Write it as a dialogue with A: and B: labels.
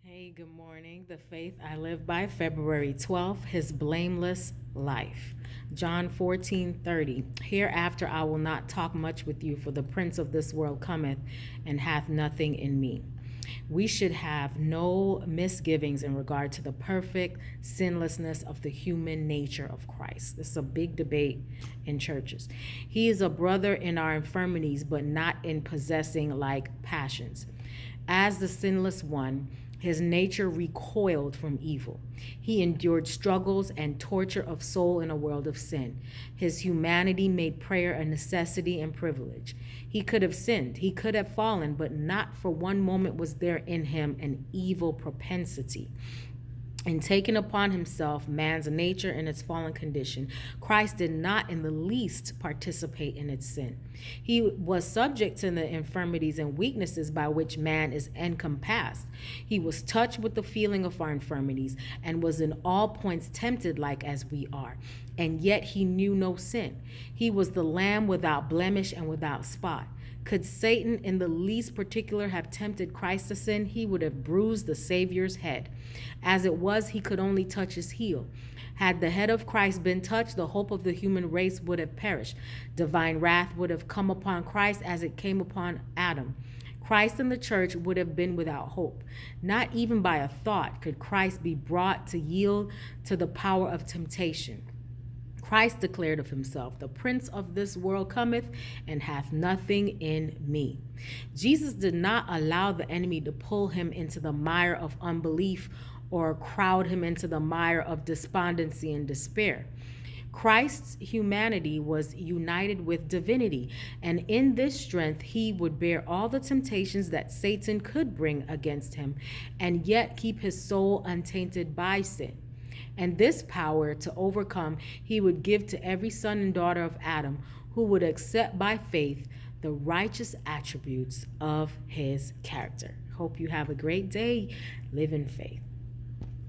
A: Hey, good morning. The faith I live by, February 12th, his blameless life. John 14:30. Hereafter I will not talk much with you, for the prince of this world cometh and hath nothing in me. We should have no misgivings in regard to the perfect sinlessness of the human nature of Christ. This is a big debate in churches. He is a brother in our infirmities, but not in possessing like passions. As the sinless one, his nature recoiled from evil. He endured struggles and torture of soul in a world of sin. His humanity made prayer a necessity and privilege. He could have sinned, he could have fallen, but not for one moment was there in him an evil propensity. In taking upon himself man's nature in its fallen condition, Christ did not in the least participate in its sin. He was subject to the infirmities and weaknesses by which man is encompassed. He was touched with the feeling of our infirmities and was in all points tempted like as we are. And yet he knew no sin. He was the Lamb without blemish and without spot. Could Satan in the least particular have tempted Christ to sin, he would have bruised the Savior's head. As it was, he could only touch his heel. Had the head of Christ been touched, the hope of the human race would have perished. Divine wrath would have come upon Christ as it came upon Adam. Christ and the church would have been without hope. Not even by a thought could Christ be brought to yield to the power of temptation. Christ declared of himself, the prince of this world cometh and hath nothing in me. Jesus did not allow the enemy to pull him into the mire of unbelief or crowd him into the mire of despondency and despair. Christ's humanity was united with divinity, and in this strength he would bear all the temptations that Satan could bring against him, and yet keep his soul untainted by sin. And this power to overcome he would give to every son and daughter of Adam who would accept by faith the righteous attributes of his character. Hope you have a great day. Live in faith.